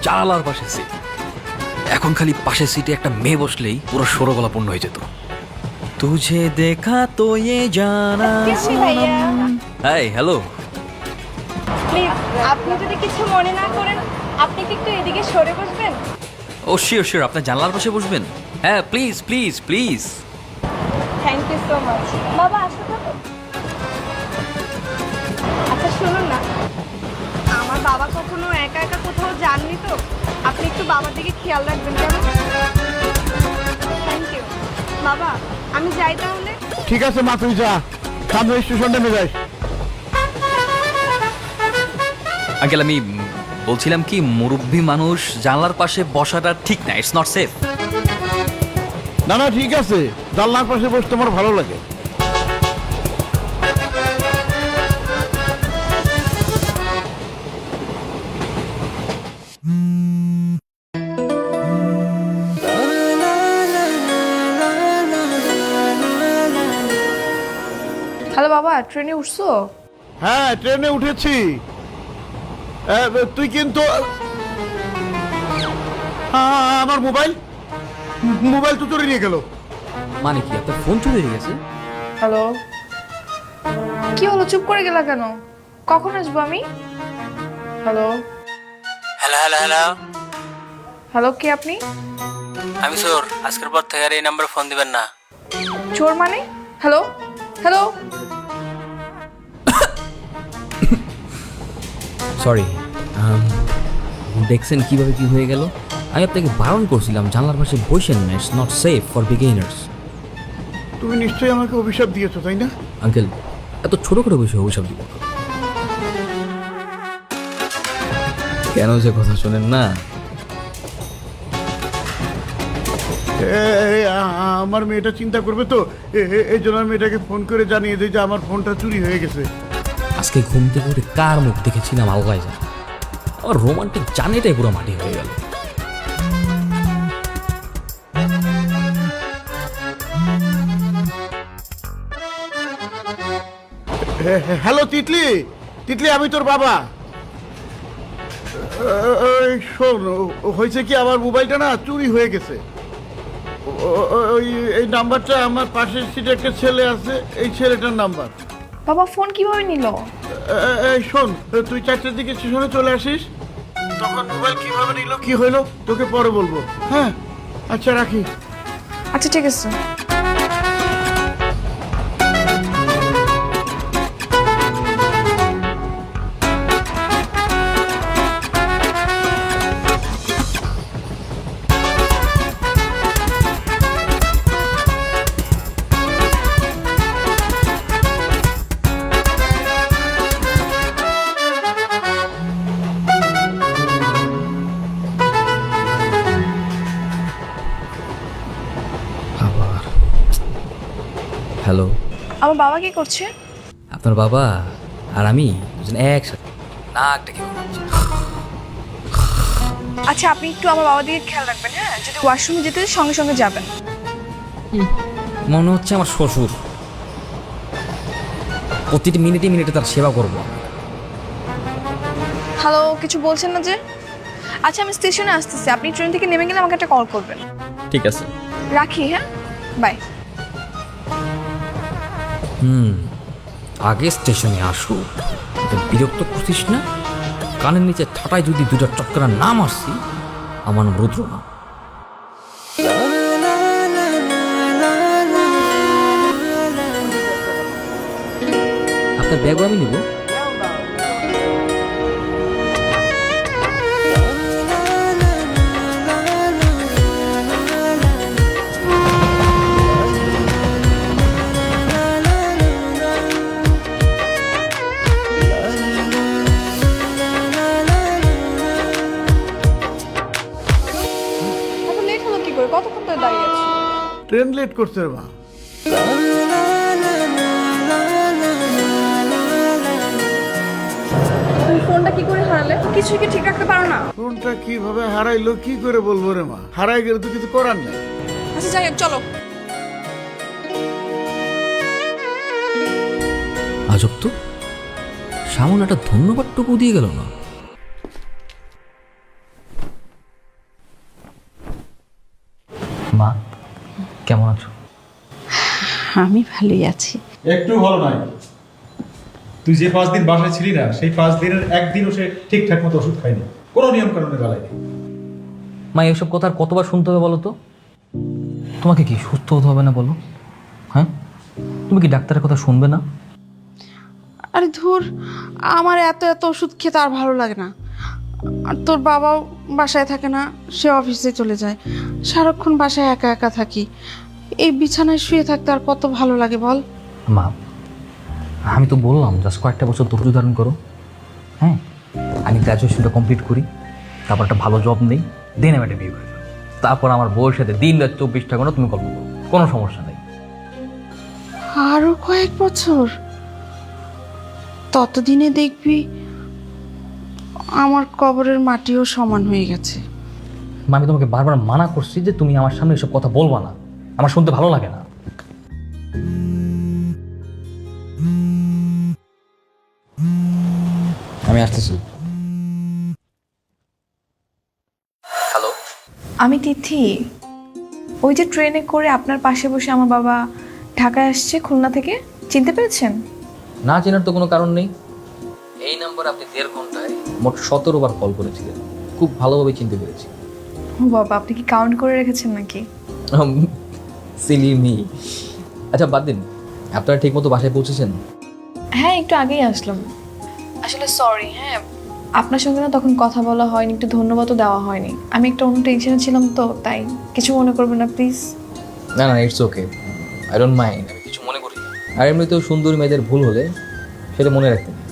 জানালার পাশে সিট। এখন খালি পাশের সিটে একটা মেয়ে বসলেই পুরো ষোড়গলা পূর্ণ হয়ে যেত। তুঝে দেখা তো ये জানা। High, hello. প্লিজ আপনি যদি কিছু মনে না করেন আপনি কি একটু এদিকে সরে বসবেন? ও শিওর শিওর, আপনার জানলার পাশে বসবেন? হ্যাঁ please please please. Thank you so much. বাবা আসো তো। আচ্ছা শুনুন না, আমার বাবা কখনো একা একা কোথাও যাননি তো, আপনি একটু বাবার দিকে খেয়াল রাখবেন কেমন? থ্যাংক ইউ বাবা, আমি যাই তাহলে। ঠিক আছে মা, তুই যা, সামনে স্টেশন নেমে যাস। আঙ্কেল, আমি বলছিলাম কি, মুরব্বী মানুষ জানলার পাশে বসাটা ঠিক না, ইটস নট সেফ। না না ঠিক আছে, জানলার পাশে বসতে আমার ভালো লাগে। হ্যালো বাবা, ট্রেনে উঠছো? হ্যাঁ ট্রেনে উঠেছি। তুই কিন্তু আমার মোবাইল মোবাইল তো চুরি নিয়ে গেল। মানে কি, আপনার ফোন চুরি হয়ে গেছে? হ্যালো, কি হলো, চুপ করে গেলা কেন? কখন আসবো আমি? Hello hello hello hello, hello, কে আপনি? আমি চোর। আজকের পর থেকে আর এই নাম্বারে ফোন দিবেন না। চোর মানে? Hello hello. সরি, দেখছেন কিভাবে কি হয়ে গেল? আমি আপনাকে বারণ করছিলাম জানলার পাশে বসেন না, it's not safe for beginners. তুমি নিশ্চয়ই আমাকে অভিশাপ দিয়েছো তাই না? আঙ্কেল, এত ছোট করে বিষয় অভিশাপ দিব না। কেন যে কথা শোনেন না? আমার মেয়েটা চিন্তা করবে তো, এই জন্য আমি মেয়েটাকে ফোন করে জানিয়ে দিই যে আমার ফোনটা চুরি হয়ে গেছে। আজকে ঘুম থেকে উঠে কার মুখ দেখেছিলাম আল্লাহ জানে। আমার রোমান্টিক জার্নিটাই পুরো মাটি হয়ে গেল। হ্যালো তিতলি, তিতলি আমি তোর বাবা। শোন, হয়েছে কি, আমার মোবাইলটা না চুরি হয়ে গেছে। এই নাম্বারটা আমার পাশের সিটে একটা ছেলে আছে, এই ছেলেটার নাম্বার। বাবা ফোন কিভাবে নিল? শোন, তুই 4টার দিকে স্টেশনে চলে আসিস, তখন মোবাইল কিভাবে নিল কি হইলো তোকে পরে বলবো। হ্যাঁ আচ্ছা রাখি। আচ্ছা ঠিক আছে। আবার হ্যালো। আমার বাবা কি করছে? আপনার বাবা আর আমি দুজন একসাথে নাকটা কি বলছি। আচ্ছা আপনি একটু আমার বাবার দিকে খেয়াল রাখবেন, হ্যাঁ? যদি ওয়াশরুমে যেতে সঙ্গে সঙ্গে যাবেন। মনে হচ্ছে আমার শ্বশুর, প্রতিটি মিনিটে মিনিটে তার সেবা করব। হ্যালো, কিছু বলছেন না যে? আচ্ছা আমি স্টেশনে আসতেছি, আপনি ট্রেন থেকে নেমে গেলে আমাকে একটা কল করবেন। ঠিক আছে, রাখি, হ্যাঁ, বাই। আগে স্টেশনে আসো, বিরক্ত করছিস না? কানের নিচে ঠাটায় যদি দুটো চক্করা না মারছি, আমার নাম রুদ্র না। আপনার ব্যাগও আমি নিব। এত লেট হলো কি করে? কতক্ষণ ধরে দাঁড়িয়ে আছি? ট্রেন লেট করছে রে মা। তুমি ফোনটা কি করে হারালে? কিছু কি ঠিক রাখতে পারো না? ফোনটা কিভাবে হারাইলো কি করে বলবো রে মা, হারাই গেলে তো কিছু করার নেই। আচ্ছা যাই হোক, চলো। আজব তো, সামনে একটা ধন্যবাদটুকু দিয়ে গেল না। মা কেমন আছো? আমি ভালোই আছি। একটু ভালো নাই। তুই যে 5 দিন বাসায় ছিলি না, সেই 5 দিনের একদিনও সে ঠিকঠাক মতো ওষুধ খায়নি, কোনো নিয়ম কানুনে গালায়নি। মা এসব কথা আর কতবার শুনতে হবে বলো তো? তোমাকে কি সুস্থ হতে হবে না বলো? হ্যাঁ, তুমি কি ডাক্তারের কথা শুনবে না? আরে ধুর, আমার এত এত ওষুধ খেতে আর ভালো লাগে না। আর তোর বাবাও বাসায় থাকে না, সে অফিসে চলে যায়। সারাক্ষণ বাসায় একা একা থাকি। এই বিছানায় শুয়ে থাকতে আর কত ভালো লাগে বল। মা আমি তো বললাম জাস্ট কয়েকটা বছর ধৈর্য ধারণ করো। হ্যাঁ, আমি গ্র্যাজুয়েশনটা কমপ্লিট করি, তারপর একটা ভালো জব নেই, দেন আমি একটা বিয়ে করি, তারপর আমার বউয়ের সাথে দিন রাত 24টা ঘন্টা তুমি গল্প করো, কোনো সমস্যা নেই। আরো কয়েক বছর? ততদিনে দেখবি আমার কবরের মাটিও সমান হয়ে গেছে। মা আমি তোমাকে বারবার মানা করছি যে তুমি আমার সামনে এসব কথা বলবা না, আমার শুনতে ভালো লাগে না। আমি আসতেছি। হ্যালো, আমি তিথি। ওই যে ট্রেনে করে আপনার পাশে বসে আমার বাবা ঢাকায় আসছে খুলনা থেকে, চিনতে পেরেছেন? না চেনার তো কোনো কারণ নেই। এই নম্বরে আপনি 1.5 ঘন্টায় মোট 17 বার কল করেছিলেন, খুব ভালোভাবে চিনতে পেরেছি। ও বাবা, আপনি কি কাউন্ট করে রেখেছেন নাকি? Silly me. আচ্ছা বাদ দিন, আপনারা ঠিক মতো বাসায় পৌঁছেছেন? হ্যাঁ, একটু আগেই আসলাম। আসলে সরি, হ্যাঁ আপনার সঙ্গে না তখন কথা বলা হয়নি, একটু ধন্যবাদও দেওয়া হয়নি। আমি একটা অন্য টেনশনে ছিলাম তো, তাই কিছু মনে করবেন না প্লিজ। না না, it's okay, I don't mind, আমি কিছু মনে করি না। আর এমনিতেও সুন্দরী মেয়েদের ভুল হলে সেটা মনে রাখতে নেই।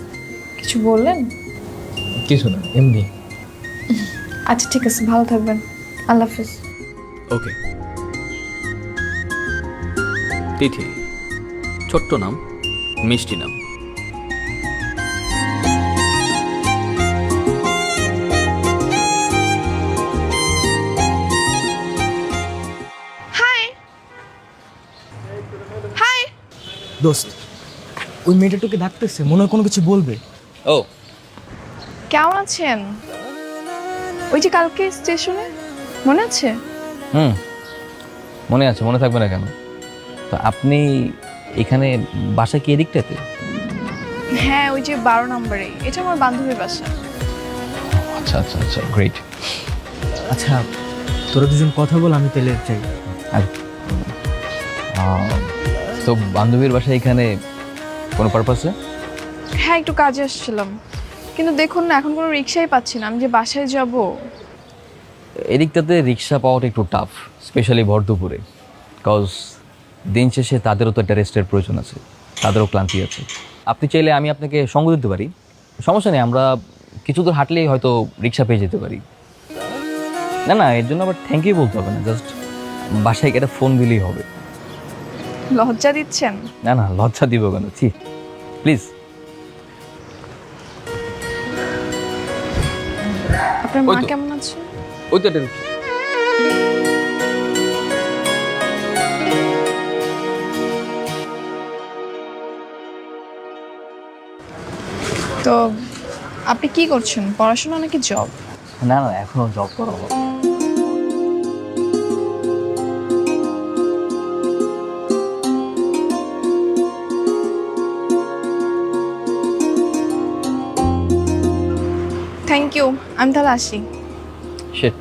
কিছু বললেন? কিছু না, এমনি। আচ্ছা ঠিক আছে, ভালো থাকবেন, আল্লাহ হাফিজ। ওকে। তিথি, ছোট্ট নাম, মিষ্টি নাম। High high. দোস্ত, ওই মেয়েটা তোকে ডাকতেছে, মনে হয় কোনো কিছু বলবে। ও কেমন আছেন? ওই যে কালকে স্টেশনে, মনে আছে? মনে আছে, মনে থাকবে না কেন? তো আপনি এখানে বাসা কি এদিকটাতে? হ্যাঁ, ওই যে 12 নম্বরে, এটা আমার বান্ধবীর বাসা। আচ্ছা আচ্ছা আচ্ছা, গ্রেট। আচ্ছা, তোরা দুজন কথা বল, আমি তাহলে যাই। আর তো বান্ধবীর বাসা এখানে কোনো পারপাসে? হ্যাঁ, একটু কাজে আসছিলাম, কিন্তু দেখুন না এখন কোনো রিক্সাই পাচ্ছি না, আমি যে বাসায় যাব। এদিকটাতে রিক্সা পাওয়াটা একটু টাফ, স্পেশালি ভর দুপুরে, কজ দিন শেষে তাদেরও তো একটা রেস্টের প্রয়োজন আছে, তাদেরও ক্লান্তি আছে। আপনি চাইলে আমি আপনাকে সঙ্গ দিতে পারি, সমস্যা নেই, আমরা কিছু দূর হাঁটলেই হয়তো রিক্সা পেয়ে যেতে পারি। না না, এর জন্য আবার থ্যাংক ইউ বলতে হবে না, জাস্ট বাসায় একটা ফোন দিলেই হবে। লজ্জা দিচ্ছেন? না না, লজ্জা দিব কেন, ছি, প্লিজ। আপনার ওই মা তো। কেমন আছে? ওই তো একটা রিক্সা। তো আপনি কি করছেন, পড়াশোনা নাকি জব? না না, এখনো জব করা হবে। থ্যাংক ইউ, আমি তাহলে আসি। শিট,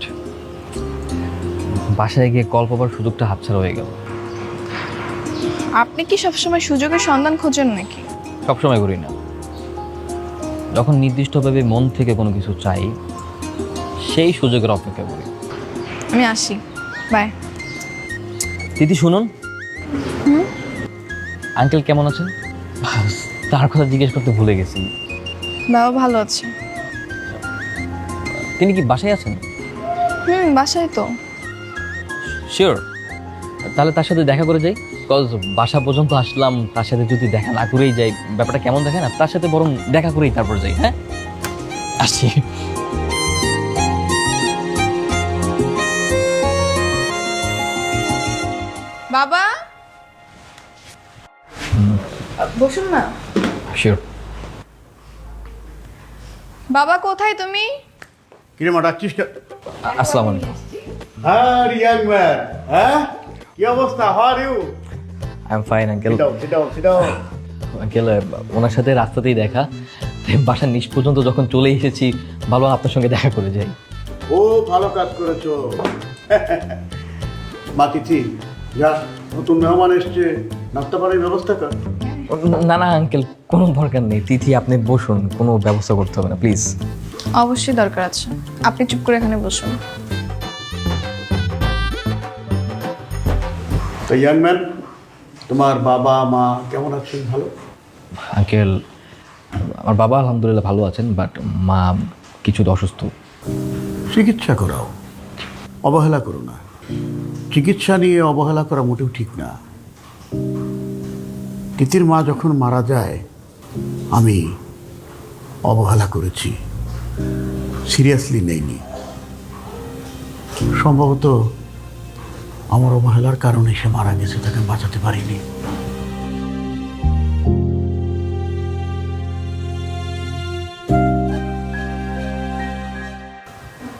বাসায় গিয়ে কল পাবার সুযোগটা হাতছাড়া হয়ে গেল। আপনি কি সবসময় সুযোগের সন্ধান খোঁজেন নাকি? সবসময় করি না, যখন নির্দিষ্টভাবে মন থেকে কোনো কিছু চাই সেই সুযোগের অপেক্ষা করি। আমি আসি, বাই। দিদি শুনুন, আঙ্কেল কেমন আছেন? তার কথা জিজ্ঞেস করতে ভুলে গেছি। বাবা ভালো আছে। তিনি কি বাসায় আছেন? বাসায় তো। শিওর, তাহলে তার সাথে দেখা করে যাই, কজ বাসা পর্যন্ত আসলাম, তার সাথে যদি দেখা না করেই যাই ব্যাপারটা কেমন দেখে না, তার সাথে বরং দেখা করেই তারপর যাই। হ্যাঁ, আসছি। বাবা বসুন না। শিওর। বাবা কোথায় তুমি? কিরে মা, ডাকছিস? আসসালামু আলাইকুম। আর ইয়াং ম্যান, হ্যাঁ কি অবস্থা? How are you? I am fine uncle. সিটাও। আঙ্কেল, ওনার সাথে রাস্তাতেই দেখা, তাই বাসার নিচ পর্যন্ত যখন চলে এসেছি ভালো আপনার সঙ্গে দেখা করে যাই। ও ভালো কাজ করেছো। মাতিথি, যা, নতুন মেহমান এসছে, নাস্তা পানির ব্যবস্থা কর। না না আঙ্কেল, কোনো দরকার নেই। তিথি আপনি বসুন, কোনো ব্যবস্থা করতে হবে না প্লিজ। অবশ্যই দরকার আছে, আপনি চুপ করে এখানে বসুন। তো ইয়াং ম্যান, তোমার বাবা মা কেমন আছেন? ভালো? আঙ্কেল, আমার বাবা আলহামদুলিল্লাহ ভালো আছেন, বাট মা কিছুটা অসুস্থ। চিকিৎসা করাও, অবহেলা করো না। চিকিৎসা নিয়ে অবহেলা করা মোটেও ঠিক না। তিতির মা যখন মারা যায় আমি অবহেলা করেছি, সিরিয়াসলি নেইনি। সম্ভবত আমার অবহেলার কারণে সে মারা গেছে, তাকে বাঁচাতে পারিনি।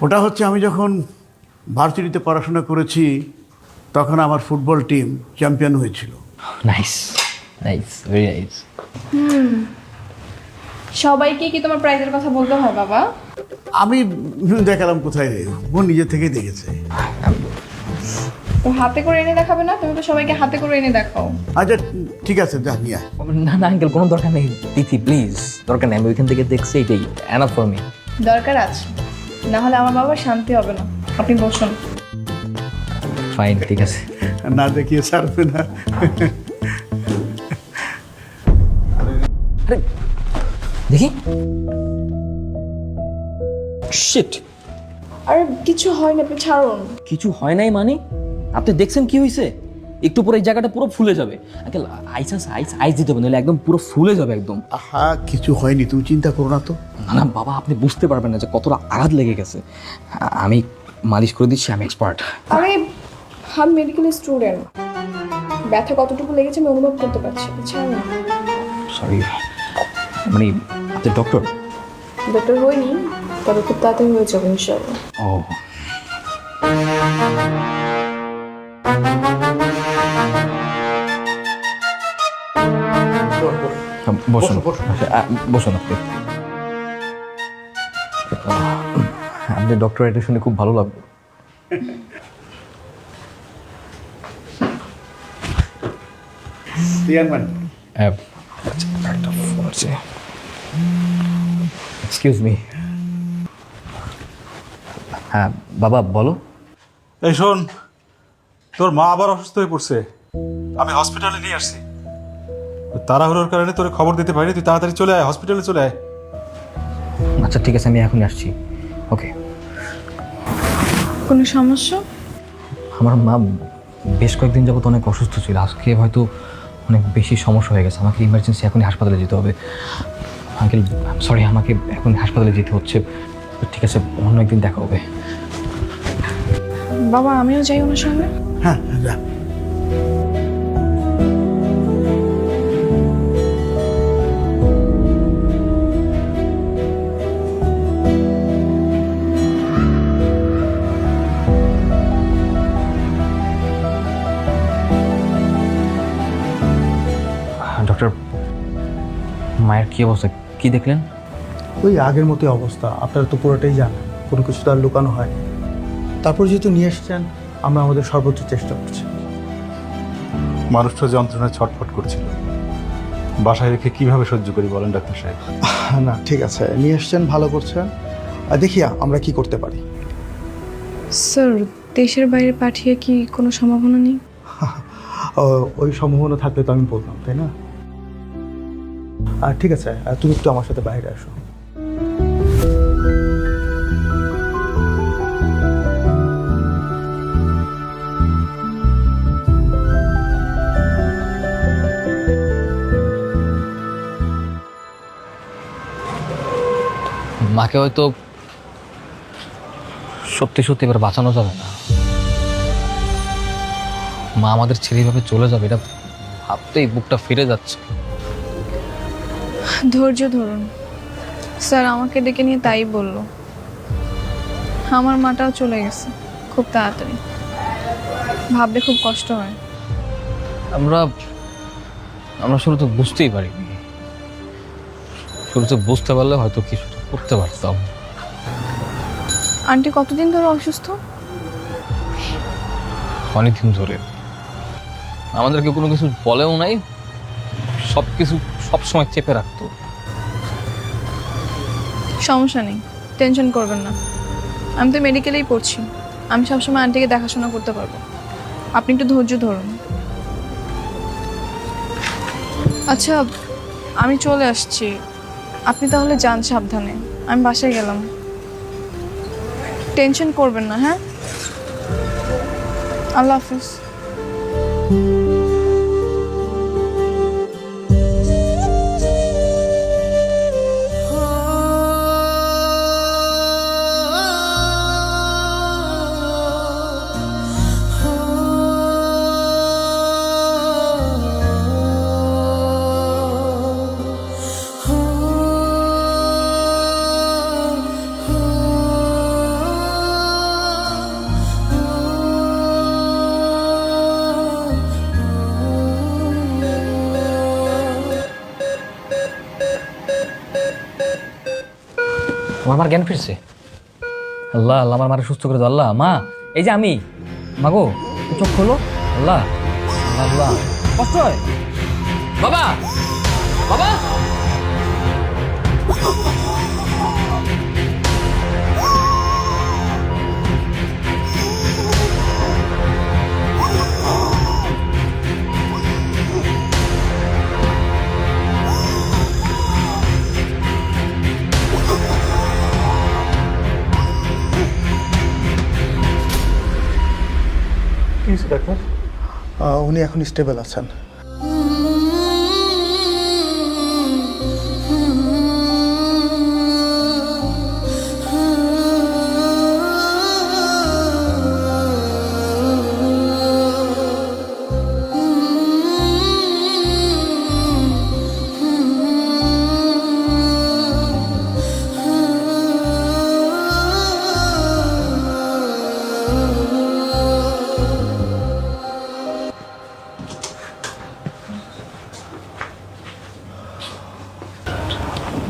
ওটা হচ্ছে আমি যখন ভার্সিটিতে পড়াশোনা করেছি তখন আমার ফুটবল টিম চ্যাম্পিয়ন হয়েছিল। Nice nice, very nice. সবাইকে কি তোমার প্রাইজের কথা বলতে হয় বাবা? আমি দেখালাম কোথায়, ও নিজে থেকেই দেখেছে। তো হাতে করে এনে দেখাবে না? তুমি তো সবাইকে হাতে করে এনে দেখাও। আচ্ছা ঠিক আছে, যা নিয়ে আয়। না না আঙ্কেল, কোনো দরকার নেই। তিথি প্লিজ, দরকার নেই। আমি ওইখান থেকে দেখছি, এটাই এনাফ ফর মি। দরকার আছে, না হলে আমার বাবার শান্তি হবে না। আপনি বসুন। ফাইন, ঠিক আছে। না দেখিয়ে ছাড়বে না। দেখি। শিট, আরে কিছু হয় না, আপনি ছাড়ুন। কিছু হয় নাই মানে? আপনি দেখছেন কি হয়েছে? একটু পরে এই জায়গাটা পুরো ফুলে যাবে। আঙ্কেল, আইস দিতে হবে, নাহলে একদম পুরো ফুলে যাবে একদম। আহা, কিছু হয়নি, তুমি চিন্তা করো না তো। না না বাবা, আপনি বুঝতে পারবেন না যে কতটা আঘাত লেগে গেছে। আমি মালিশ করে দিচ্ছি, আমি এক্সপার্ট। আরে আমি মেডিকেল স্টুডেন্ট, ব্যথা কতটুকু লেগেছে আমি অনুভব করতে পারছি। ছাড়ুন। সরি, মানে আপনি ডক্টর? ডক্টর হইনি, তবে খুব তাড়াতাড়ি হয়ে যাবে ইনশাআল্লাহ। ও, বসুন বসুন আপনি। আপনি ডক্টর, এটা শুনে খুব ভালো লাগলো। Excuse me. হ্যাঁ বাবা, বলো। এই শোন, তোর মা আবার অসুস্থ হয়ে পড়ছে, আমি হসপিটালে নিয়ে আসছি। তাড়াহুড়োর কারণে তোর খবর দিতে পারিনি, তুই তাড়াতাড়ি চলে আয়, হসপিটালে চলে আয়। আচ্ছা ঠিক আছে, আমি এখনই আসছি। ওকে। কোনো সমস্যা? আমার মা বেশ কয়েকদিন যাবত অনেক অসুস্থ ছিল, আজকে হয়তো অনেক বেশি সমস্যা হয়ে গেছে। আমাকে ইমার্জেন্সি এখনই হাসপাতালে যেতে হবে। আঙ্কেল সরি, আমাকে এখন হাসপাতালে যেতে হচ্ছে। ঠিক আছে, অন্য একদিন দেখা হবে। বাবা আমিও যাই ওনার সঙ্গে। হ্যাঁ যা। ডক্টর, মায়ের কি অবস্থা, কি দেখলেন? ওই আগের মতোই অবস্থা, আপনারা তো পুরোটাই জানেন, কোনো কিছু তো আর লুকানো হয়। তারপর যেহেতু নিয়ে এসছেন, আমরা আমাদের সর্বোচ্চ চেষ্টা করছি। মানুষটা যন্ত্রণায় ছটফট করছিল, বাসায় রেখে কিভাবে সহ্য করি বলেন ডাক্তার সাহেব? না ঠিক আছে, নিয়ে এসছেন, ভালো করছেন। আর দেখি আমরা কি করতে পারি। স্যার, দেশের বাইরে পাঠিয়ে কি কোনো সম্ভাবনা নেই? ওই সম্ভাবনা থাকলে তো আমি বলতাম, তাই না? আর ঠিক আছে, তুমি একটু আমার সাথে বাইরে আসো। মাকে হয়তো সত্যি সত্যি এবার বাঁচানো যাবে না। মা আমাদের ছেড়ে এইভাবে চলে যাবে, এটা ভাবতেই বুকটা ফিরে যাচ্ছে। ধৈর্য ধরুন স্যার, আমাকে ডেকে নিয়ে তাই বললো। আমার মাটাও চলে গেছে, খুব তাড়াতাড়ি। ভাবলে খুব কষ্ট হয়। আমরা আমরা শুরু তো বুঝতেই পারিনি, শুরু তো বুঝতে পারলে হয়তো কিছু করতে পারতাম। আন্টি কতদিন ধরে অসুস্থ? অনেকদিন ধরে আমাদেরকে কোনো কিছু বলেও নাই, সব কিছু সবসময় চেপে রাখতো। সমস্যা নেই, টেনশন করবেন না। আমি তো মেডিকেলেই পড়ছি, আমি সবসময় আন্টিকে দেখাশোনা করতে পারবো। আপনি একটু ধৈর্য ধরুন। আচ্ছা, আমি চলে আসছি, আপনি তাহলে যান সাবধানে। আমি বাসায় গেলাম। টেনশন করবেন না, হ্যাঁ? আল্লাহ হাফিজ। আমার মার জ্ঞান ফিরছে। আল্লাহ আল্লাহ, আমার মারে সুস্থ করে দাও আল্লাহ। মা, এই যে আমি, মাগো চোখ খোলো। আল্লাহ আল্লাহ, কষ্ট হয় বাবা, বাবা। ডাক্তার, উনি এখন স্টেবল আছেন।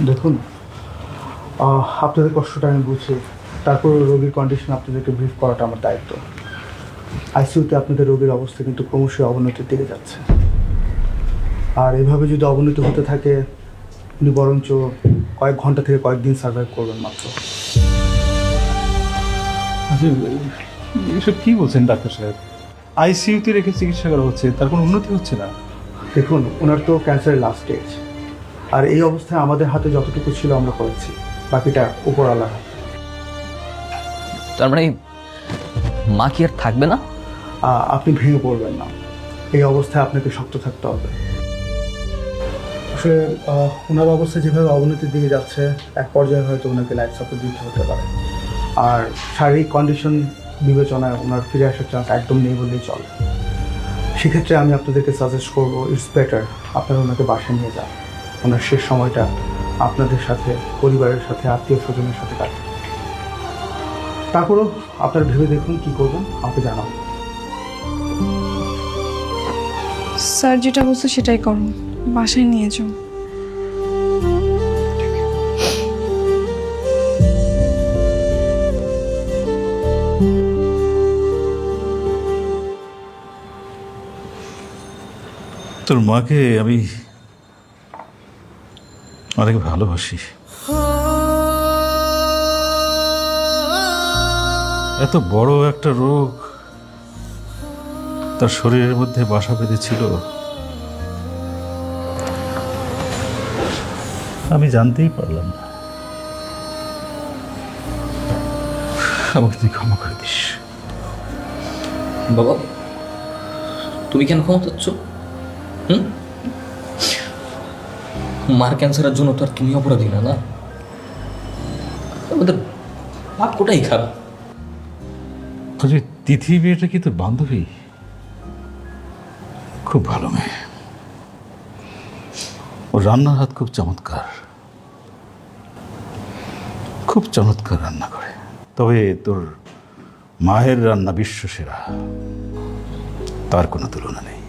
দেখুন, আপনাদের কষ্টটা আমি বুঝি, তারপর রোগীর কন্ডিশন আপনাদেরকে ব্রিফ করাটা আমার দায়িত্ব। আইসিইউতে আপনাদের রোগীর অবস্থা কিন্তু ক্রমশই অবনতির দিকে যাচ্ছে, আর এভাবে যদি অবনতি হতে থাকে উনি বরঞ্চ কয়েক ঘন্টা থেকে কয়েকদিন সার্ভাইভ করবেন মাত্র। আচ্ছা, এসব কি বলছেন ডাক্তার সাহেব? আইসিইউতে রেখে চিকিৎসা করা হচ্ছে, তার কোনো উন্নতি হচ্ছে না? দেখুন, ওনার তো ক্যান্সারের লাস্ট স্টেজ, আর এই অবস্থায় আমাদের হাতে যতটুকু ছিল আমরা করেছি, বাকিটা উপরওয়ালার হাতে। তার মানে মা কি আর থাকবে না? আপনি ভেঙে পড়বেন না, এই অবস্থায় আপনাকে শক্ত থাকতে হবে। আসলে ওনার অবস্থা যেভাবে অবনতির দিকে যাচ্ছে, এক পর্যায়ে হয়তো ওনাকে লাইফ সাপোর্ট দিতে হতে পারে। আর শারীরিক কন্ডিশন বিবেচনায় ওনার ফিরে আসার চান্স একদম নেই বললেই চলে। সেক্ষেত্রে আমি আপনাদেরকে সাজেস্ট করবো, ইটস বেটার আপনারা ওনাকে বাসায় নিয়ে যান। ওনার শেষ সময়টা আপনাদের সাথে, পরিবারের সাথে, আত্মীয় স্বজনের সাথে কাটে। তারপরেও আপনারা ভেবে দেখুন কী করবেন, আমাকে জানাবেন। স্যার যেটা বলছে সেটাই করুন, বাসায় নিয়ে যাও। তোর মাকে আমি অনেক ভালোবাসি। এত বড় একটা রোগ তার শরীরের মধ্যে বাসা বেঁধেছিল, আমি জানতেই পারলাম না। আমাকে তুই ক্ষমা করে দিস। বাবা, তুমি কেন ক্ষমা চাচ্ছ? মার ক্যান্সারের জন্য তো আর তুমি অপরাধী না, না? আমাদের ভাগ্যটাই খারাপ। তিথি মেয়েটা কি তোর বান্ধবী? খুব ভালো মেয়ে, ওর রান্নার হাত খুব চমৎকার, খুব চমৎকার রান্না করে। তবে তোর মায়ের রান্না বিশ্বসেরা, তার কোনো তুলনা নেই।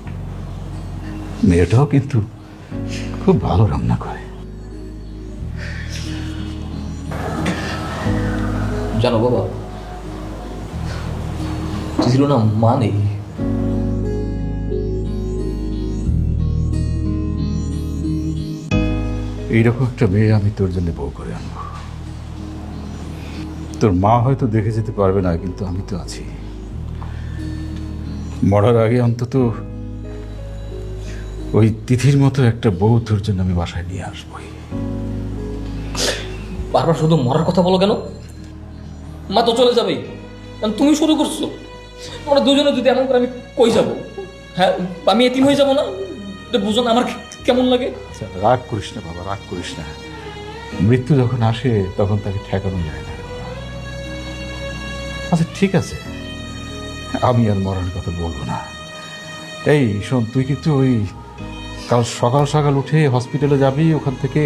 মেয়েটাও কিন্তু খুব ভালো রান্না করে। জানো বাবা, ছিল না মা নেই, এইরকম একটা মেয়ে আমি তোর জন্য বউ করে আনবো। তোর মা হয়তো দেখে যেতে পারবে না, কিন্তু আমি তো আছি। মরার আগে অন্তত ওই তিথির মতো একটা বউ তোর জন্য আমি বাসায় নিয়ে আসবোই। বারবার শুধু মরার কথা বলো কেন? মা তো চলে যাবেই, কারণ তুমি শুরু করছো। আমরা দুজনে যদি এমন করে আমি কই যাব? হ্যাঁ, আমি এতিম হয়ে যাব না? এটা বুঝো না আমার কেমন লাগে? আচ্ছা, রাগ করিস না বাবা, রাগ করিস না। মৃত্যু যখন আসে তখন তাকে ঠেকানো যায় না। আচ্ছা ঠিক আছে, আমি আর মরার কথা বলবো না। এই শোন, তুই কিন্তু ওই কাল সকাল সকাল উঠে হসপিটালে যাবি, ওখান থেকে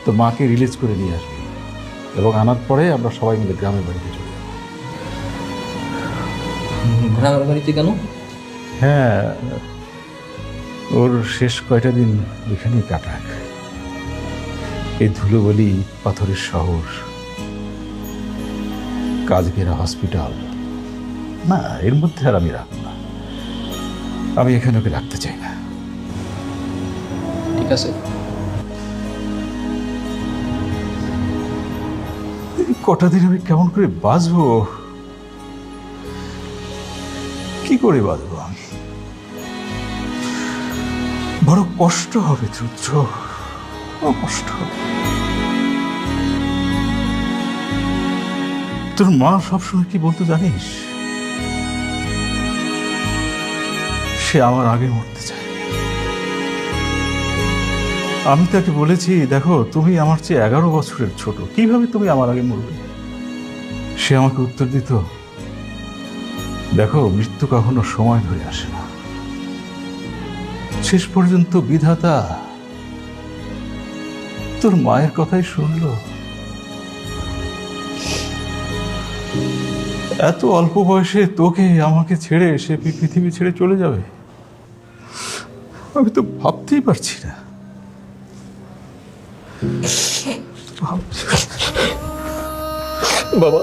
তো মাকে রিলিজ করে নিয়ে আসবি, এবং আনার পরে আমরা সবাই মিলে গ্রামের বাড়িতে চলে যাবো। গ্রামের বাড়িতে কেন? হ্যাঁ, ওর শেষ কয়টা দিন এখানেই কাটাক। এই ধুলোবালি পাথরের শহর, কাজগেরা হসপিটাল, না এর মধ্যে আর আমি রাখবো না। আমি এখানে ওকে রাখতে চাই না। ঠিক আছে, কটা দিন আমি কেমন করে বাঁচবো? কি করে বাঁচবো আমি? বড় কষ্ট হবে রুদ্র, বড় কষ্ট হবে। তোর মা সবসময় কি বলতো জানিস? সে আমার আগে মরতে চায়। আমি তাকে বলেছি, দেখো তুমি আমার চেয়ে 11 বছরের ছোট, কিভাবে তুমি আমার আগে মরবে? সে আমাকে উত্তর দিত, দেখো মৃত্যু কখনো সময় ধরে আসে না, শেষ পর্যন্ত বিধাতা তোর মায়ের কথাই শুনলো। এত অল্প বয়সে তোকে আমাকে ছেড়ে সে পৃথিবী ছেড়ে চলে যাবে, আমি তো ভাবতেই পারছি না। বাবা,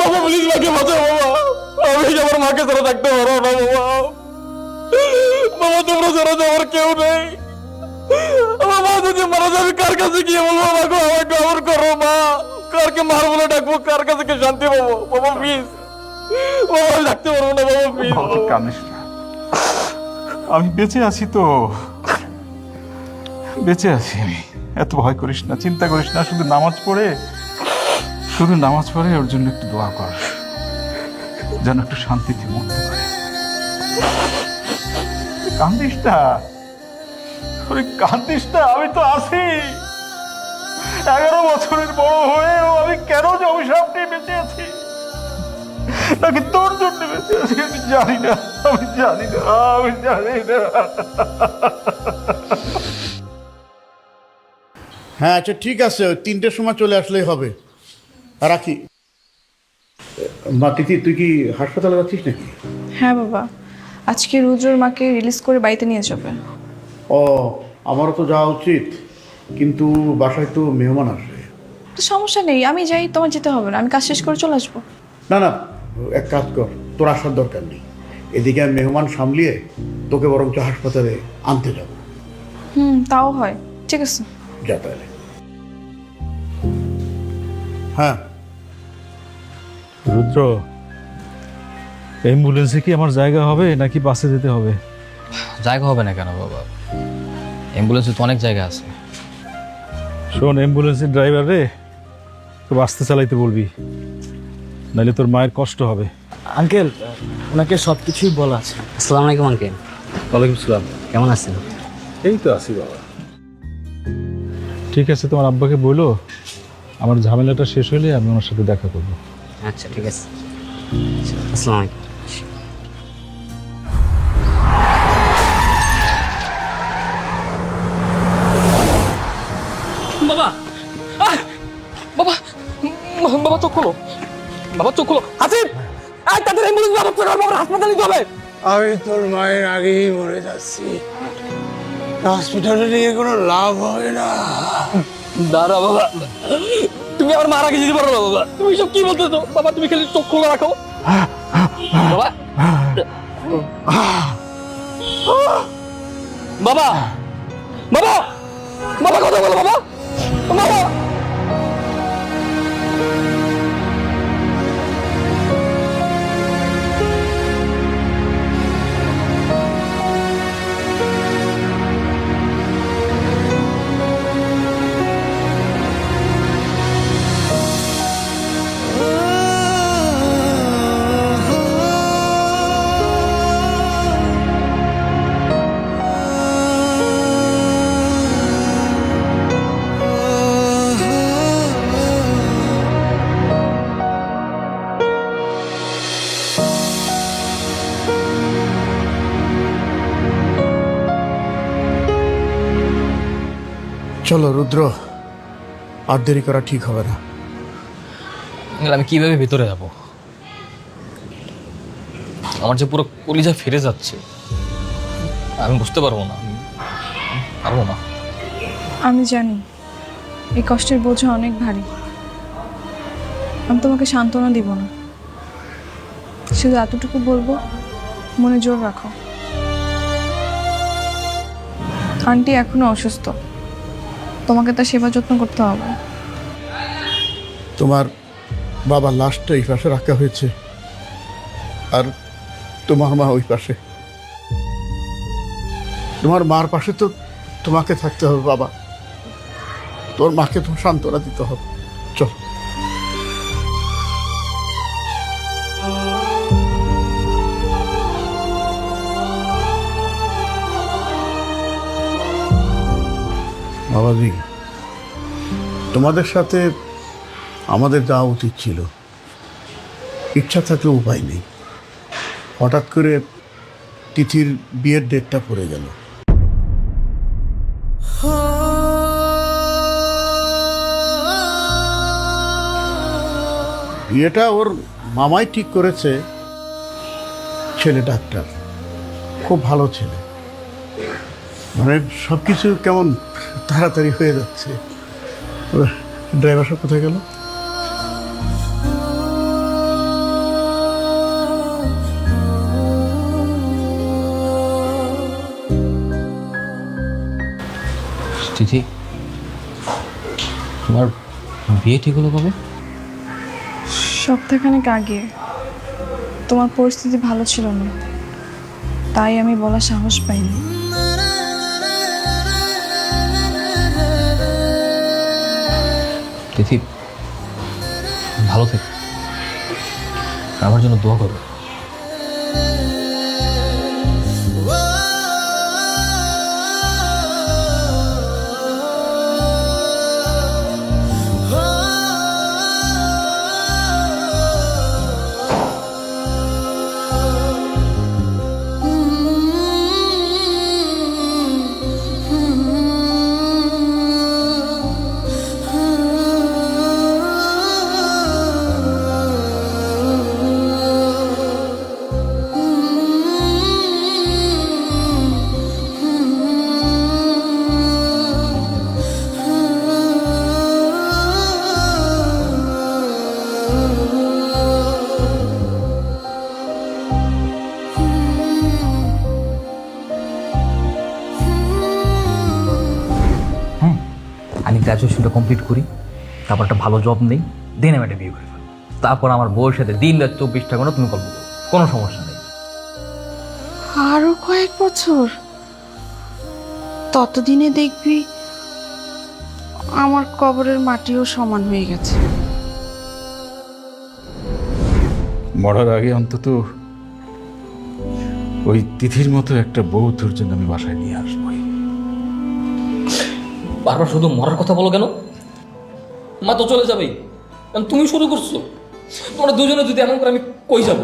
বাবা প্লিজ মাকে বাঁচাও বাবা। আমি আমার মাকে ছাড়া থাকতে পারবো না বাবা। বাবা তোমরা ছাড়া তো আমার কেউ নেই। আমার মা যদি মারা যাবে কার কাছে গিয়ে বলবো? আমাকে আমাকে আমার করো মা, কারকে মার বলে ডাকবো, কার কাছে কি শান্তি পাবো? বাবা প্লিজ, বাবা আমি থাকতে পারবো না বাবা প্লিজ। কাঁদিস না, আমি বেঁচে আছি তো, বেঁচে আছি আমি। এত ভয় করিস না, চিন্তা করিস না, শুধু নামাজ পড়ে ওর জন্য একটু দোয়া কর, যেন একটু শান্তিতে মরতে পারে। কান্দিস না, কান্দিস না, আমি তো আছি। 11 বছরের বড় হয়েও আমি কেন যে অভিশাপ নিয়ে বেঁচে আছি, নাকি তোর জন্য বেঁচে আছি আমি জানি না, আমি জানি না, আমি জানি না। হ্যাঁ আচ্ছা ঠিক আছে, ওই 3টের সময় চলে আসলেই হবে। রাখি। মা তিথি, তুই কি হাসপাতালে যাচ্ছিস নাকি? হ্যাঁ বাবা, আজকে রুদ্রর মাকে রিলিজ করে বাড়িতে নিয়ে যাবে। ও, আমারও তো যাওয়া উচিত, কিন্তু বাসায় তো মেহমান আসবে। তো সমস্যা নেই, আমি যাই, তোমার যেতে হবে না, আমি কাজ শেষ করে চলে আসবো। না না, এক কাজ কর, তোর আসার দরকার নেই। এদিকে আমি মেহমান সামলিয়ে তোকে বরঞ্চ হাসপাতালে আনতে যাব। তাও হয়, ঠিক আছে। যা তাহলে। হ্যাঁ রুদ্র, অ্যাম্বুলেন্সে কি আমার জায়গা হবে নাকি বাসে যেতে হবে? জায়গা হবে না কেন বাবা? অ্যাম্বুলেন্সে তো অনেক জায়গা আছে। শোন, অ্যাম্বুলেন্সের ড্রাইভার রে খুব আস্তে চালাইতে বলবি, নাহলে তোর মায়ের কষ্ট হবে। আঙ্কেল, ওনাকে সব কিছুই বলা আছে। আসসালামু আলাইকুম আঙ্কেল। ওয়ালাইকুম সালাম। কেমন আছেন? এই তো আছি বাবা। ঠিক আছে, তোমার আব্বাকে বলো আমার ঝামেলাটা শেষ হলে আমি ওনার সাথে দেখা করবো। আচ্ছা ঠিক আছে, আসসালামু আলাইকুম। বাবা, বাবা, বাবা চোখ খোলো, বাবা চোখ খোলো। আসিফ, আর তাদের অ্যাম্বুলেন্স ব্যবস্থা করবো, আমার হাসপাতালে নিতে হবে। আমি তোর মায়ের আগেই মরে যাচ্ছি, হসপিটালে নিয়ে কোনো লাভ হবে না। দাঁড়া বাবা, তুমি আমার মারা গেছে পারো না বাবা, তুমি সব কি বলতেছো বাবা? তুমি খালি চোখ খোলা রাখো বাবা। বাবা বাবা বাবা কথা বলো বাবা, বাবা। চলো রুদ্র, আর দেরি করা ঠিক হবে না। আমি কিভাবে ভেতরে যাব? আমার যে পুরো কলিজা ফিরে যাচ্ছে, আমি বুঝতে পারবো না, পারবো না। আমি জানি এই কষ্টের বোঝা অনেক ভারী। আমি তোমাকে সান্ত্বনা দিব না, শুধু এতটুকু বলবো, মনে জোর রাখো। আন্টি এখনো অসুস্থ, তোমাকে তার সেবা যত্ন করতে হবে। তোমার বাবার লাশটা এই পাশে রাখা হয়েছে, আর তোমার মা ওই পাশে। তোমার মার পাশে তো তোমাকে থাকতে হবে বাবা, তোর মাকে তো সান্ত্বনা দিতে হবে। চল। বাবাজি, তোমাদের সাথে আমাদের যাওয়া উচিত ছিল, ইচ্ছা থাকলে উপায় নেই। হঠাৎ করে তিথির বিয়ের ডেটটা পড়ে গেল। বিয়েটা ওর মামাই ঠিক করেছে, ছেলে ডাক্তার, খুব ভালো ছেলে, মানে সব কিছু কেমন তাড়াতাড়ি হয়ে যাচ্ছে। ড্রাইভার সাহেব কোথায় গেল? তিথি, তোমার বিয়ে ঠিক হলো কবে? সপ্তাহখানেক আগে। তোমার পরিস্থিতি ভালো ছিল না, তাই আমি বলার সাহস পাইনি। তিথি, ভালো থেকো, আমার জন্য দোয়া করো। আমি গ্র্যাজুয়েশনটা কমপ্লিট করি, তারপর একটা ভালো জব নেই, দেন আমি একটা বিয়ে করে ফেলবো। তারপর আমার বউয়ের সাথে দিন রাত 24টা ঘন্টা তুমি গল্প করো, কোনো সমস্যা নেই। আরো কয়েক বছর, ততদিনে দেখবি আমার কবরের মাটিও সমান হয়ে গেছে। মরার আগে অন্তত ওই তিথির মতো একটা বউ তোর জন্য আমি বাসায় নিয়ে আসবোই। বারবার শুধু মরার কথা বলো কেন? মা তো চলে যাবেই, তুমি শুরু করছো। তোমরা দুজনে যদি এমন করে, আমি কই যাব?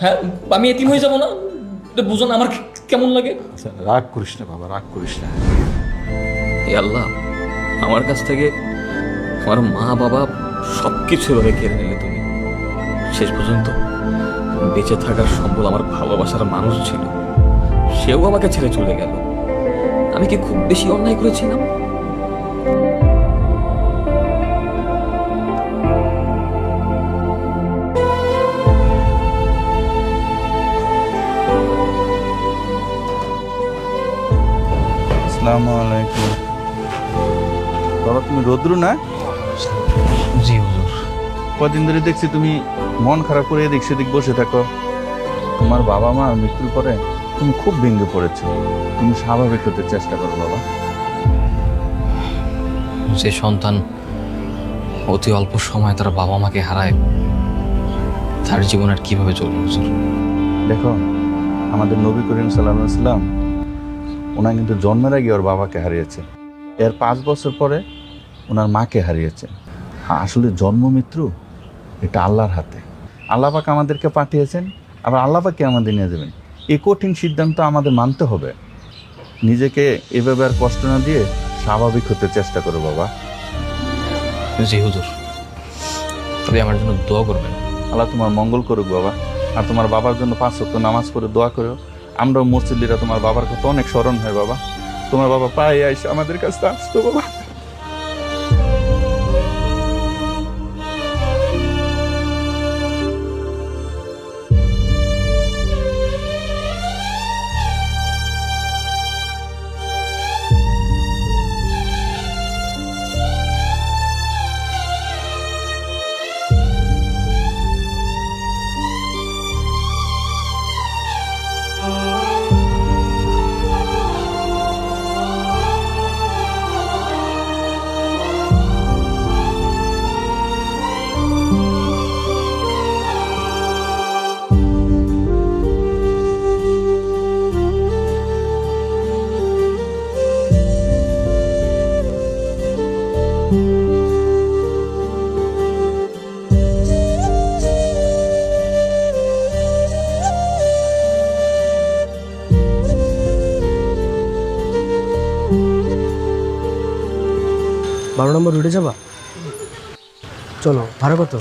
হ্যাঁ, আমি এতিম হয়ে যাবো না? বুঝো না আমার কেমন লাগে? আচ্ছা, রাগ করিস না বাবা, রাগ করিস না। এ আল্লাহ, আমার কাছ থেকে আমার মা বাবা সব কিছু এভাবে কেড়ে নিলে তুমি। শেষ পর্যন্ত বেঁচে থাকার সম্বল আমার ভালোবাসার মানুষ ছিল, সেও আমাকে ছেড়ে চলে গেল। আমি কি খুব বেশি অন্যায় করেছিলাম? আসসালামু আলাইকুম। বাবা, তুমি রৌদ্র না? জি হুজুর। কদিন ধরে দেখছি তুমি মন খারাপ করে এদিক সেদিক বসে থাকো। তোমার বাবা মা মৃত্যুর পরে তুমি খুব ভেঙে পড়েছো। তুমি স্বাভাবিক হতে চেষ্টা করো বাবা। যে সন্তান অতি অল্প সময় তার বাবা মাকে হারায়, তার জীবন আর কিভাবে চলবে হুজুর? দেখো, আমাদের নবী করিম সাল্লাল্লাহু আলাইহি সাল্লাম ওনার কিন্তু জন্মের আগে ওর বাবাকে হারিয়েছে, এর 5 বছর পরে ওনার মাকে হারিয়েছে। আসলে জন্ম মৃত্যু এটা আল্লাহর হাতে। আল্লাহ পাক আমাদেরকে পাঠিয়েছেন, আবার আল্লাহ পাককে আমাদের নিয়ে যাবেন। এই কঠিন সিদ্ধান্ত আমাদের মানতে হবে। নিজেকে এভাবে আর কষ্ট না দিয়ে স্বাভাবিক হতে চেষ্টা করো বাবা। জি হুজুর, তবে আমার জন্য দোয়া করবেন। আল্লাহ তোমার মঙ্গল করুক বাবা। আর তোমার বাবার জন্য 5 ওয়াক্ত নামাজ পড়ে দোয়া করো। আমরাও মসজিদরা তোমার বাবার কথা অনেক স্মরণ হয় বাবা। তোমার বাবা পায়ে আইসে আমাদের কাছে আসতো বাবা। বারো নম্বর রুটে যাবা? চলো, ভাড়া কত?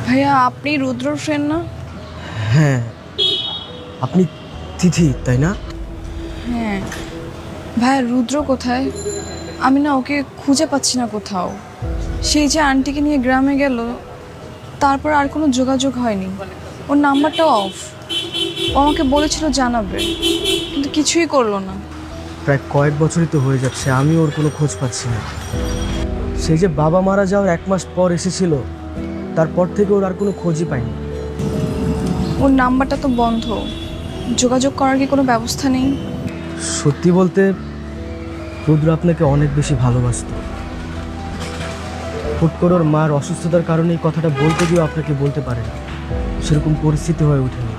ভাইয়া, আপনি রুদ্রর ফ্রেন্ড না? হ্যাঁ, আপনি তিথি তাই না? হ্যাঁ। ভাইয়া, রুদ্র কোথায়? আমি না ওকে খুঁজে পাচ্ছি না কোথাও। সেই যে আন্টিকে নিয়ে গ্রামে গেল, তারপর আর কোনো যোগাযোগ হয়নি। ওর নাম্বারটাও অফ। ও আমাকে বলেছিল জানাবে, কিন্তু কিছুই করলো না। প্রায় কয়েক বছরই তো হয়ে যাচ্ছে, আমি ওর কোনো খোঁজ পাচ্ছি না। সেই যে বাবা মারা যাওয়ার 1 মাস পর এসেছিল, তারপর থেকে ওর আর কোনো খোঁজই পাইনি। ওর নাম্বারটা তো বন্ধ। যোগাযোগ করার কি কোনো ব্যবস্থা নেই? সত্যি বলতে রুদ্র আপনাকে অনেক বেশি ভালোবাসত। হুট করে ওর মার অসুস্থতার কারণে এই কথাটা বলতে গিয়েও আপনাকে বলতে পারে না, সেরকম পরিস্থিতি হয়ে ওঠেনি।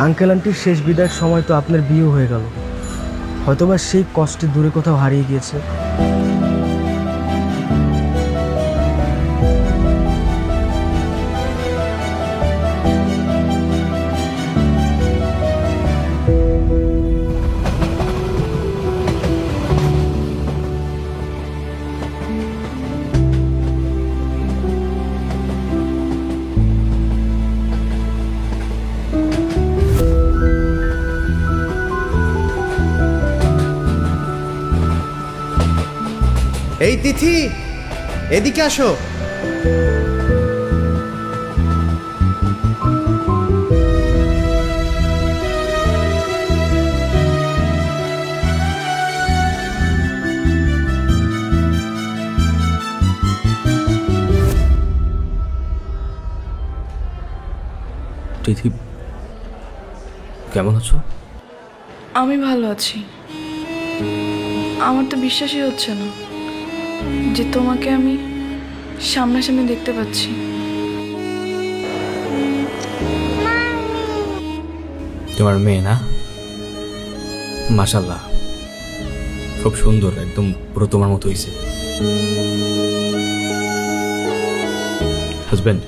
আঙ্কেল আন্টির শেষ বিদায়ের সময় তো আপনার বিয়ে হয়ে গেল, হয়তোবা সেই কষ্টে দূরে কোথাও হারিয়ে গিয়েছে। এই তিথি, এদিকে আসো। তিথি, কেমন আছো? আমি ভালো আছি। আমার তো বিশ্বাসই হচ্ছে না যে তোমাকে আমি সামনাসামনি দেখতে পাচ্ছি। তোমার মেয়ে না? মাশাআল্লাহ, খুব সুন্দর, একদম পুরো তোমার মতো হয়েছে। হাজব্যান্ড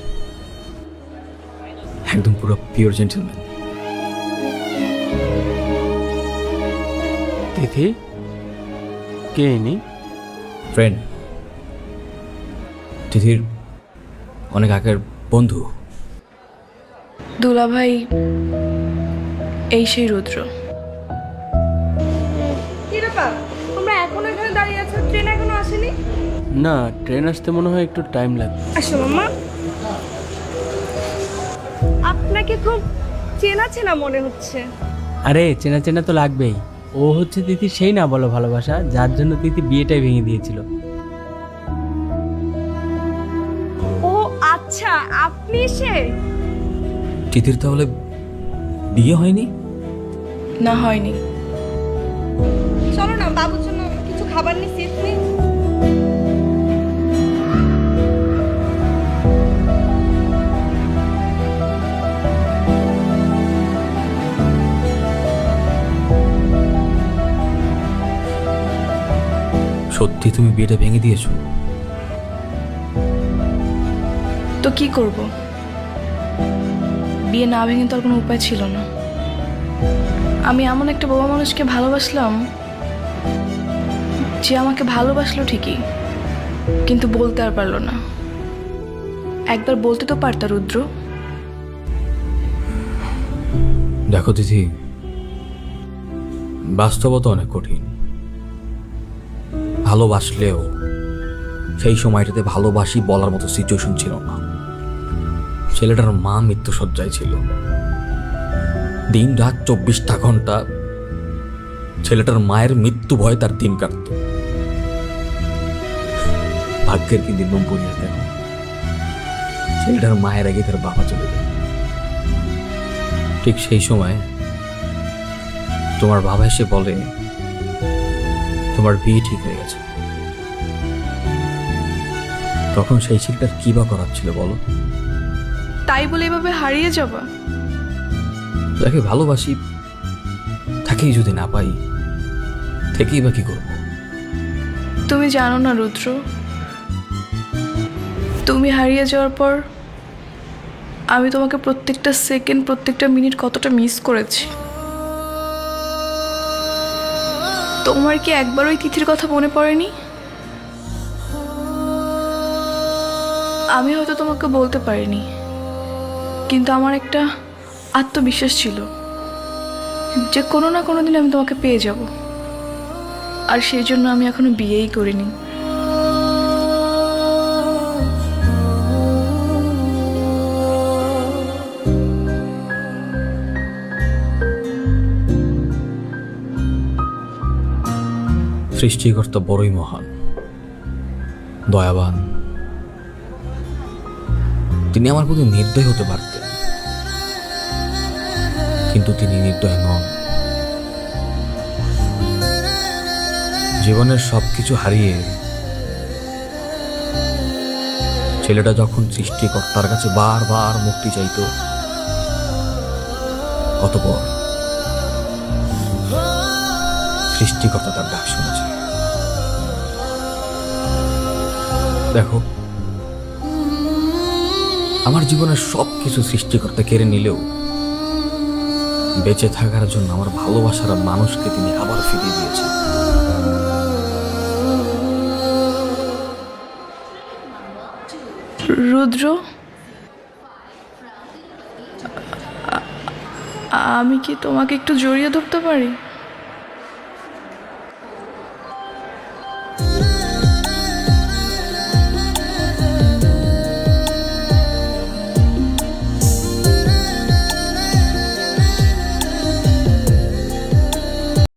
একদম পুরো পিওর জেন্টলম্যান। তিথি কে ইনি? ফ্রেন্ড, তিথির অনেক আগের বন্ধু। দুলাভাই এই সেই রুদ্র। কি ব্যাপার, তোমরা এখনো এখানে দাঁড়িয়ে আছো? ট্রেন এখনো আসেনি? না, ট্রেন আসতে মনে হয় একটু টাইম লাগবে। আসো মামা। আপনাকে খুব চেনা চেনা মনে হচ্ছে। আরে চেনা চেনা তো লাগবেই। ও হচ্ছে তিথি সেই না বলো ভালোবাসা, যার জন্য তিথি বিয়েটাই ভেঙে দিয়েছিল। ও আচ্ছা, আপনি সে? তিথির তাহলে বিয়ে হয়নি? না, হয়নি। চলো না, বাবুর জন্য কিছু খাবার নিচ্ছি এক্ষুনি। সত্যি তুমি বিয়েটা ভেঙে দিয়েছো? তো কি করব, বিয়ে না ভেঙে তো আর কোনো উপায় ছিল না। আমি এমন একটা বাবা মানুষকে ভালোবাসলাম যে আমাকে ভালোবাসলো ঠিকই, কিন্তু বলতে আর পারলো না। একবার বলতে তো পারতা রুদ্র। দেখো তিথি, বাস্তবতা অনেক কঠিন। ভালোবাসলেও সেই সময়টাতে ভালোবাসি বলার মতো সিচুয়েশন ছিল না। ছেলেটার মা মৃত্যুশয্যায় ছিল। দিন রাত 24টা ঘন্টা ছেলেটার মায়ের মৃত্যু ভয়ে তার দিন কাটত। ভাগ্যের কি দিন পরিয়ে দেখো, ছেলেটার মায়ের আগে তার বাবা চলে যায়। ঠিক সেই সময় তোমার বাবা এসে বলে তোমার বিয়ে ঠিক হয়ে গেছে। তখন সেই ছেলেটার কি বা করার ছিল বলো? তাই বলে এভাবে হারিয়ে যাবা? যাকে ভালোবাসি তাকেই যদি না পাই, থেকেই বা কি করবো? তুমি জানো না রুদ্র, তুমি হারিয়ে যাওয়ার পর আমি তোমাকে প্রত্যেকটা সেকেন্ড, প্রত্যেকটা মিনিট কতটা মিস করেছি। তোমার কি একবার ওই তিথির কথা মনে পড়েনি? আমি হয়তো তোমাকে বলতে পারিনি, কিন্তু আমার একটা আত্মবিশ্বাস ছিল যে কোনো না কোনো দিন আমি তোমাকে পেয়ে যাব। আর সেই জন্য আমি এখনো বিয়েই করিনি। সৃষ্টিকর্তা বড়ই মহান, দয়াবান। তিনি আমার প্রতি নির্দয় হতে পারতেন, কিন্তু তিনি নির্দয় নন। জীবনের সবকিছু হারিয়ে ছেলেটা যখন সৃষ্টিকর্তার কাছে বারবার মুক্তি চাইতো, অতঃপর সৃষ্টিকর্তা তার ডাক শুনেছে। দেখো, আমার জীবনের সবকিছু সৃষ্টিকর্তা কেড়ে নিলেও বেঁচে থাকার জন্য আমার ভালোবাসার মানুষকে তিনি আবার ফিরিয়ে দিয়েছেন। রুদ্র, আমি কি তোমাকে একটু জড়িয়ে ধরতে পারি?